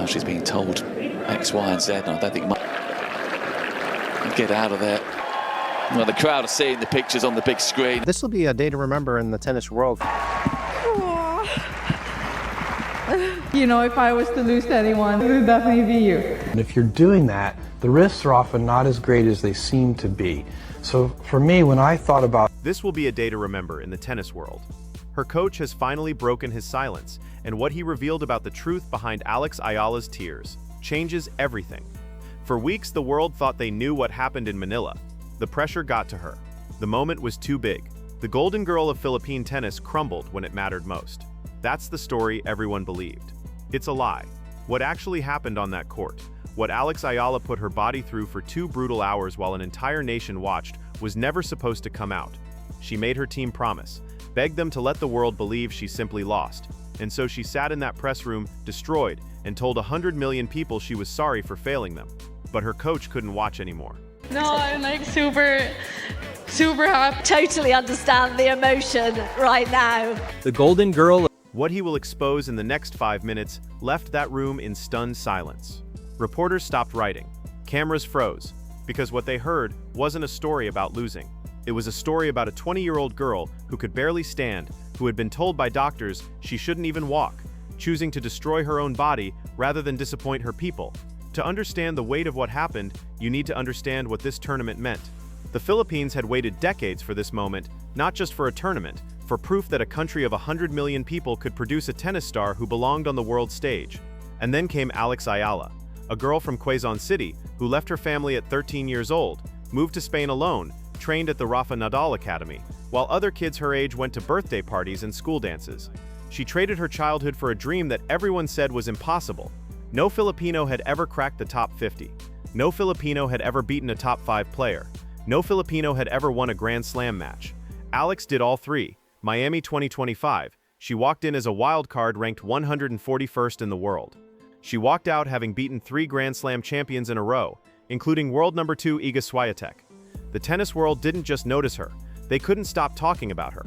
she's being told X, Y, and Z, and I don't think much. Get out of there. Well, the crowd are seeing the pictures on the big screen. This will be a day to remember in the tennis world. You know, if I was to lose to anyone, it would definitely be you. And if you're doing that, the risks are often not as great as they seem to be. So for me, when I thought about this will be a day to remember in the tennis world. Her coach has finally broken his silence, and what he revealed about the truth behind Alex Ayala's tears changes everything. For weeks, the world thought they knew what happened in Manila. The pressure got to her. The moment was too big. The golden girl of Philippine tennis crumbled when it mattered most. That's the story everyone believed. It's a lie. What actually happened on that court, what Alex Ayala put her body through for 2 brutal hours while an entire nation watched, was never supposed to come out. She made her team promise, begged them to let the world believe she simply lost. And so she sat in that press room, destroyed, and told 100 million people she was sorry for failing them. But her coach couldn't watch anymore. No, I'm like super happy. Totally understand the emotion right now. the golden girl. What he will expose in the next 5 minutes left that room in stunned silence. Reporters stopped writing. Cameras froze, because what they heard wasn't a story about losing. It was a story about a 20-year-old girl who could barely stand, who had been told by doctors she shouldn't even walk, choosing to destroy her own body rather than disappoint her people. To understand the weight of what happened, you need to understand what this tournament meant. The Philippines had waited decades for this moment, not just for a tournament, for proof that a country of 100 million people could produce a tennis star who belonged on the world stage. And then came Alex Ayala, a girl from Quezon City who left her family at 13 years old, moved to Spain alone, trained at the Rafa Nadal Academy, while other kids her age went to birthday parties and school dances. She traded her childhood for a dream that everyone said was impossible. No Filipino had ever cracked the top 50. No Filipino had ever beaten a top 5 player. No Filipino had ever won a Grand Slam match. Alex did all 3. Miami 2025, she walked in as a wild card ranked 141st in the world. She walked out having beaten 3 Grand Slam champions in a row, including world number 2 Iga Swiatek. The tennis world didn't just notice her, they couldn't stop talking about her.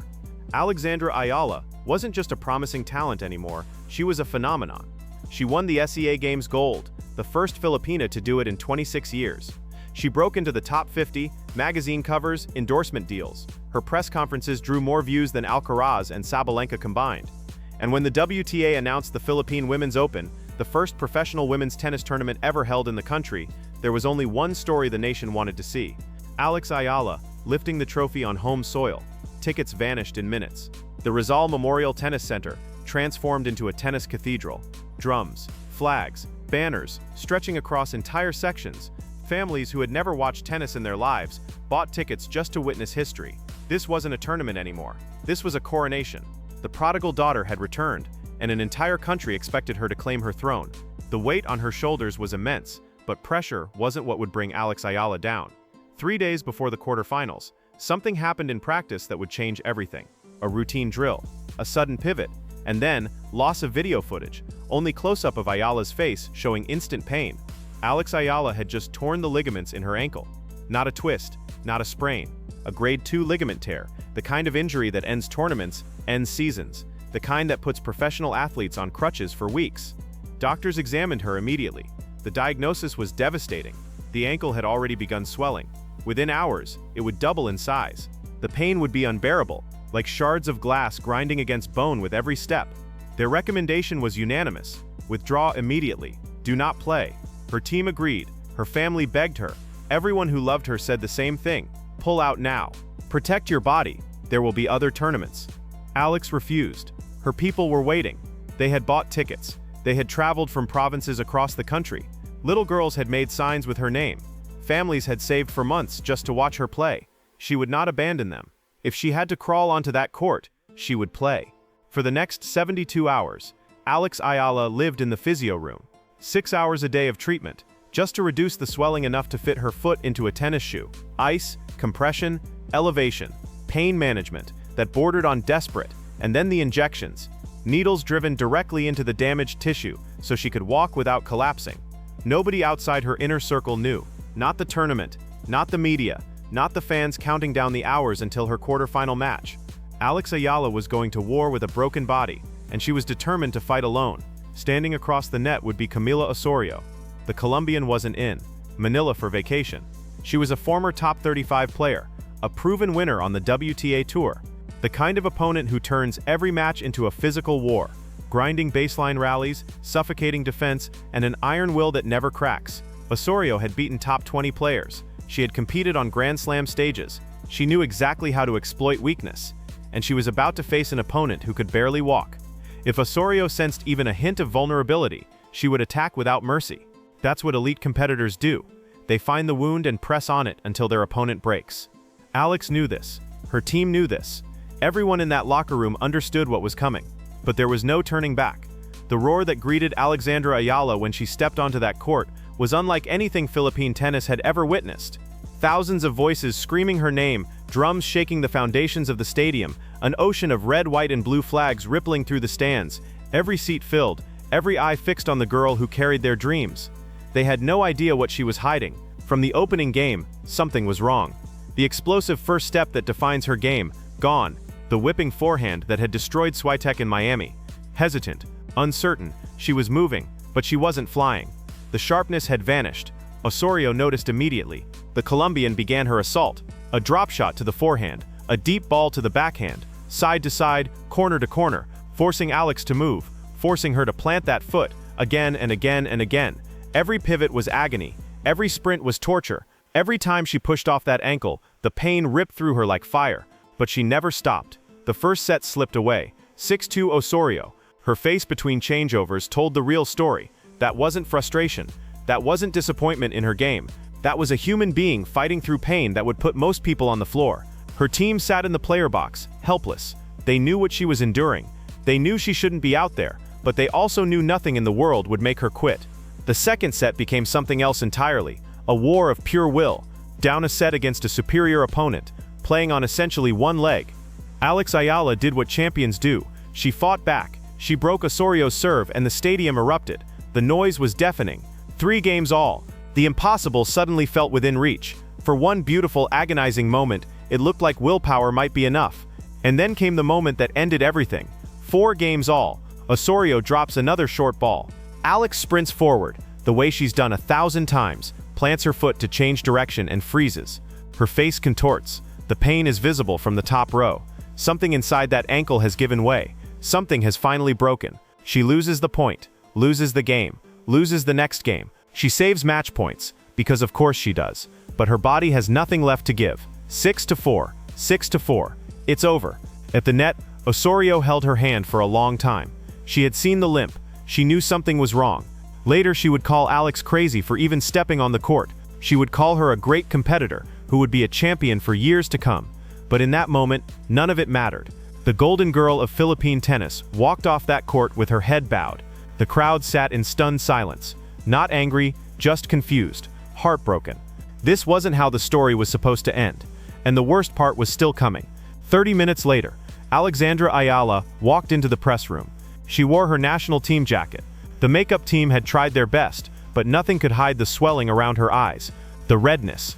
Alexandra Ayala wasn't just a promising talent anymore, she was a phenomenon. She won the SEA Games gold, the first Filipina to do it in 26 years. She broke into the top 50, magazine covers, endorsement deals. Her press conferences drew more views than Alcaraz and Sabalenka combined. And when the WTA announced the Philippine Women's Open, the first professional women's tennis tournament ever held in the country, there was only one story the nation wanted to see. Alex Ayala, lifting the trophy on home soil. Tickets vanished in minutes. The Rizal Memorial Tennis Center transformed into a tennis cathedral. Drums, flags, banners, stretching across entire sections. Families who had never watched tennis in their lives bought tickets just to witness history. This wasn't a tournament anymore. This was a coronation. The prodigal daughter had returned, and an entire country expected her to claim her throne. The weight on her shoulders was immense, but pressure wasn't what would bring Alex Ayala down. 3 days before the quarterfinals, something happened in practice that would change everything. A routine drill, a sudden pivot, and then loss of video footage, only close-up of Ayala's face showing instant pain. Alex Ayala had just torn the ligaments in her ankle. Not a twist, not a sprain, a grade 2 ligament tear, the kind of injury that ends tournaments, ends seasons, the kind that puts professional athletes on crutches for weeks. Doctors examined her immediately. The diagnosis was devastating. The ankle had already begun swelling. Within hours, it would double in size. The pain would be unbearable, like shards of glass grinding against bone with every step. Their recommendation was unanimous: withdraw immediately, do not play. Her team agreed, her family begged her, everyone who loved her said the same thing: pull out now. Protect your body, there will be other tournaments. Alex refused. Her people were waiting. They had bought tickets. They had traveled from provinces across the country. Little girls had made signs with her name. Families had saved for months just to watch her play. She would not abandon them. If she had to crawl onto that court, she would play. For the next 72 hours, Alex Ayala lived in the physio room. 6 hours a day of treatment, just to reduce the swelling enough to fit her foot into a tennis shoe. Ice, compression, elevation, pain management that bordered on desperate, and then the injections. Needles driven directly into the damaged tissue so she could walk without collapsing. Nobody outside her inner circle knew. Not the tournament, not the media, not the fans counting down the hours until her quarterfinal match. Alex Ayala was going to war with a broken body, and she was determined to fight alone. Standing across the net would be Camila Osorio. The Colombian wasn't in Manila for vacation. She was a former top 35 player, a proven winner on the WTA Tour, the kind of opponent who turns every match into a physical war, grinding baseline rallies, suffocating defense, and an iron will that never cracks. Osorio had beaten top 20 players. She had competed on Grand Slam stages. She knew exactly how to exploit weakness, and she was about to face an opponent who could barely walk. If Osorio sensed even a hint of vulnerability, she would attack without mercy. That's what elite competitors do. They find the wound and press on it until their opponent breaks. Alex knew this. Her team knew this. Everyone in that locker room understood what was coming. But there was no turning back. The roar that greeted Alexandra Eala when she stepped onto that court was unlike anything Philippine tennis had ever witnessed. Thousands of voices screaming her name, drums shaking the foundations of the stadium, an ocean of red, white, and blue flags rippling through the stands, every seat filled, every eye fixed on the girl who carried their dreams. They had no idea what she was hiding. From the opening game, something was wrong. The explosive first step that defines her game, gone. The whipping forehand that had destroyed Swiatek in Miami. Hesitant, uncertain, she was moving, but she wasn't flying. The sharpness had vanished. Osorio noticed immediately. The Colombian began her assault. A drop shot to the forehand, a deep ball to the backhand, side to side, corner to corner, forcing Alex to move, forcing her to plant that foot, again and again and again. Every pivot was agony. Every sprint was torture. Every time she pushed off that ankle, the pain ripped through her like fire. But she never stopped. The first set slipped away. 6-2 Osorio. Her face between changeovers told the real story. That wasn't frustration. That wasn't disappointment in her game. That was a human being fighting through pain that would put most people on the floor. Her team sat in the player box, helpless. They knew what she was enduring. They knew she shouldn't be out there, but they also knew nothing in the world would make her quit. The second set became something else entirely, a war of pure will, down a set against a superior opponent, playing on essentially one leg. Alex Eala did what champions do. She fought back. She broke Osorio's serve and the stadium erupted. The noise was deafening. 3 games all. The impossible suddenly felt within reach. For one beautiful, agonizing moment, it looked like willpower might be enough. And then came the moment that ended everything. 4 games all. Osorio drops another short ball. Alex sprints forward, the way she's done 1,000 times, plants her foot to change direction and freezes. Her face contorts. The pain is visible from the top row. Something inside that ankle has given way. Something has finally broken. She loses the point, loses the game, loses the next game. She saves match points, because of course she does. But her body has nothing left to give. 6-4, 6-4. It's over. At the net, Osorio held her hand for a long time. She had seen the limp. She knew something was wrong. Later she would call Alex crazy for even stepping on the court. She would call her a great competitor, who would be a champion for years to come. But in that moment, none of it mattered. The golden girl of Philippine tennis walked off that court with her head bowed. The crowd sat in stunned silence. Not angry, just confused, heartbroken. This wasn't how the story was supposed to end. And the worst part was still coming. 30 minutes later, Alexandra Eala walked into the press room. She wore her national team jacket. The makeup team had tried their best, but nothing could hide the swelling around her eyes, the redness,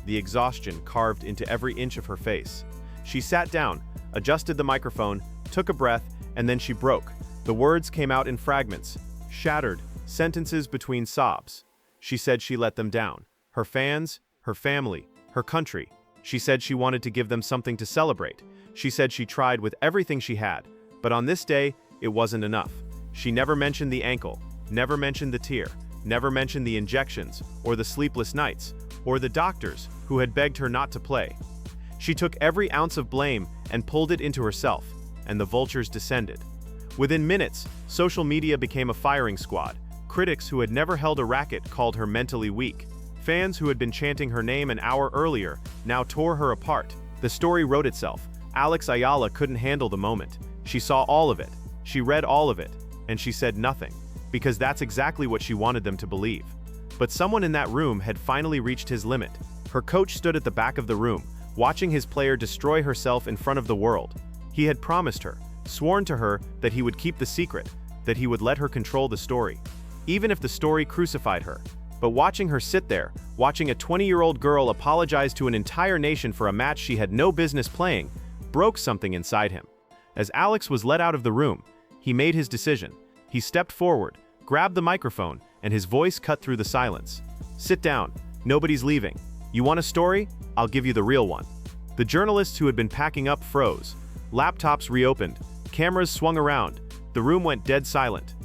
the exhaustion carved into every inch of her face. She sat down, adjusted the microphone, took a breath, and then she broke. The words came out in fragments, shattered, sentences between sobs. She said she let them down. Her fans, her family, her country. She said she wanted to give them something to celebrate. She said she tried with everything she had, but on this day, it wasn't enough. She never mentioned the ankle, never mentioned the tear, never mentioned the injections, or the sleepless nights, or the doctors who had begged her not to play. She took every ounce of blame and pulled it into herself, and the vultures descended. Within minutes, social media became a firing squad. Critics who had never held a racket called her mentally weak. Fans who had been chanting her name an hour earlier now tore her apart. The story wrote itself. Alex Eala couldn't handle the moment. She saw all of it. She read all of it. And she said nothing. Because that's exactly what she wanted them to believe. But someone in that room had finally reached his limit. Her coach stood at the back of the room, watching his player destroy herself in front of the world. He had promised her, sworn to her, that he would keep the secret, that he would let her control the story, even if the story crucified her. But watching her sit there, watching a 20-year-old girl apologize to an entire nation for a match she had no business playing, broke something inside him. As Alex was let out of the room, he made his decision. He stepped forward, grabbed the microphone, and his voice cut through the silence. "Sit down. Nobody's leaving. You want a story? I'll give you the real one." The journalists who had been packing up froze. Laptops reopened. Cameras swung around. The room went dead silent.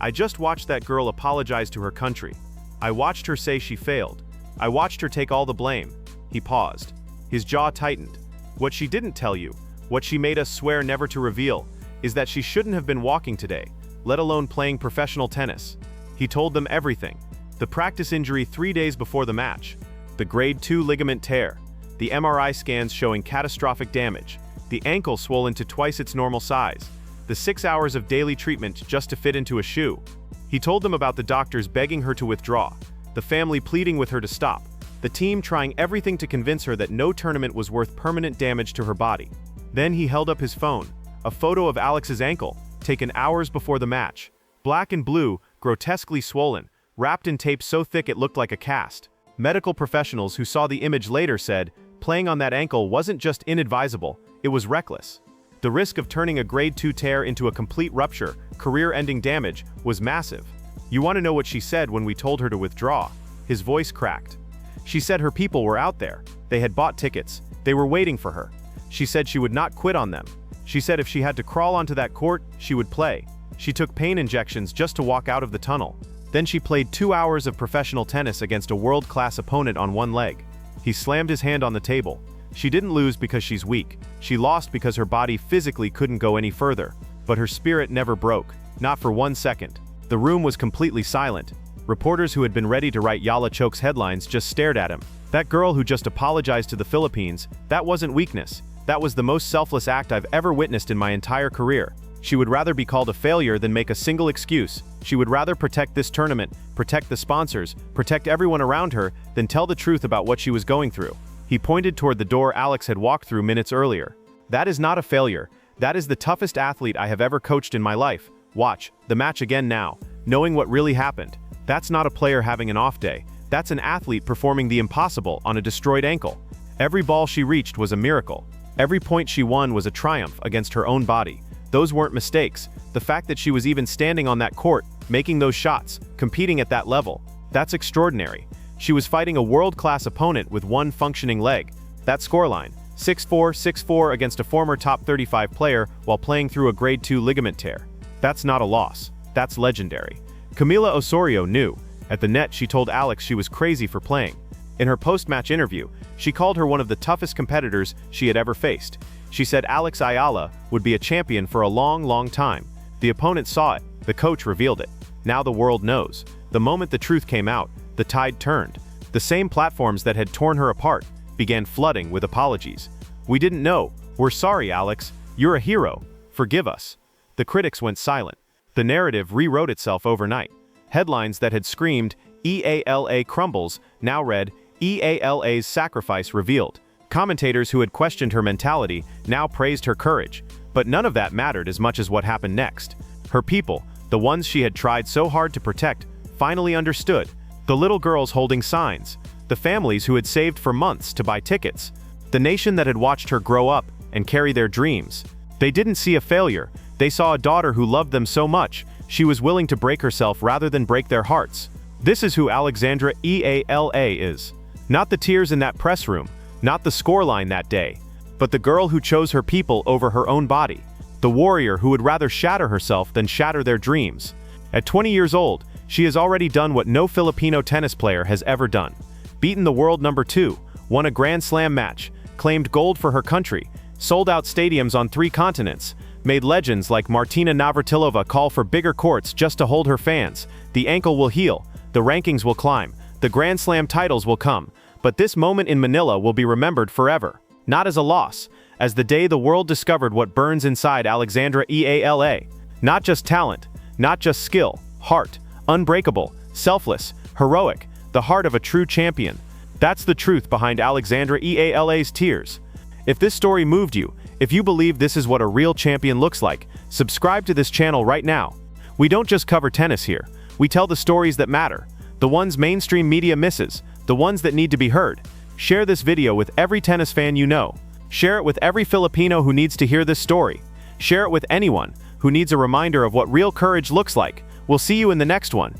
"I just watched that girl apologize to her country. I watched her say she failed. I watched her take all the blame." He paused. His jaw tightened. "What she didn't tell you, what she made us swear never to reveal, is that she shouldn't have been walking today, let alone playing professional tennis." He told them everything. The practice injury 3 days before the match, the grade 2 ligament tear, the MRI scans showing catastrophic damage, the ankle swollen to twice its normal size, the 6 hours of daily treatment just to fit into a shoe. He told them about the doctors begging her to withdraw, the family pleading with her to stop, the team trying everything to convince her that no tournament was worth permanent damage to her body. Then he held up his phone, a photo of Alex's ankle, taken hours before the match, black and blue, grotesquely swollen, wrapped in tape so thick it looked like a cast. Medical professionals who saw the image later said, playing on that ankle wasn't just inadvisable, it was reckless. The risk of turning a grade 2 tear into a complete rupture, career-ending damage, was massive. "You want to know what she said when we told her to withdraw?" His voice cracked. "She said her people were out there. They had bought tickets. They were waiting for her. She said she would not quit on them. She said if she had to crawl onto that court, she would play. She took pain injections just to walk out of the tunnel. Then she played 2 hours of professional tennis against a world-class opponent on one leg." He slammed his hand on the table. "She didn't lose because she's weak. She lost because her body physically couldn't go any further. But her spirit never broke, not for 1 second." The room was completely silent. Reporters who had been ready to write Eala Chok's headlines just stared at him. That girl who just apologized to the Philippines, that wasn't weakness. That was the most selfless act I've ever witnessed in my entire career. She would rather be called a failure than make a single excuse. She would rather protect this tournament, protect the sponsors, protect everyone around her, than tell the truth about what she was going through. He pointed toward the door Alex had walked through minutes earlier. "That is not a failure. That is the toughest athlete I have ever coached in my life. Watch, the match again now, knowing what really happened. That's not a player having an off day. That's an athlete performing the impossible on a destroyed ankle. Every ball she reached was a miracle. Every point she won was a triumph against her own body. Those weren't mistakes. The fact that she was even standing on that court, making those shots, competing at that level, that's extraordinary. She was fighting a world-class opponent with one functioning leg. That scoreline, 6-4, 6-4 against a former top 35 player while playing through a grade 2 ligament tear. That's not a loss. That's legendary." Camila Osorio knew. At the net, she told Alex she was crazy for playing. In her post-match interview, she called her one of the toughest competitors she had ever faced. She said Alex Eala would be a champion for a long, long time. The opponent saw it. The coach revealed it. Now the world knows. The moment the truth came out, the tide turned. The same platforms that had torn her apart began flooding with apologies. "We didn't know. We're sorry, Alex. You're a hero. Forgive us." The critics went silent. The narrative rewrote itself overnight. Headlines that had screamed, "Eala crumbles," now read, "Eala's sacrifice revealed." Commentators who had questioned her mentality now praised her courage. But none of that mattered as much as what happened next. Her people, the ones she had tried so hard to protect, finally understood. The little girls holding signs, the families who had saved for months to buy tickets, the nation that had watched her grow up and carry their dreams. They didn't see a failure. They saw a daughter who loved them so much, she was willing to break herself rather than break their hearts. This is who Alexandra Eala is. Not the tears in that press room, not the scoreline that day, but the girl who chose her people over her own body. The warrior who would rather shatter herself than shatter their dreams. At 20 years old, she has already done what no Filipino tennis player has ever done. Beaten the world number 2, won a Grand Slam match, claimed gold for her country, sold out stadiums on 3 continents, made legends like Martina Navratilova call for bigger courts just to hold her fans. The ankle will heal, the rankings will climb, the Grand Slam titles will come, but this moment in Manila will be remembered forever. Not as a loss, as the day the world discovered what burns inside Alexandra Eala. Not just talent, not just skill, heart, unbreakable, selfless, heroic, the heart of a true champion. That's the truth behind Alexandra Eala's tears. If this story moved you, if you believe this is what a real champion looks like, subscribe to this channel right now. We don't just cover tennis here. We tell the stories that matter, the ones mainstream media misses, the ones that need to be heard. Share this video with every tennis fan you know. Share it with every Filipino who needs to hear this story. Share it with anyone who who needs a reminder of what real courage looks like. We'll see you in the next one.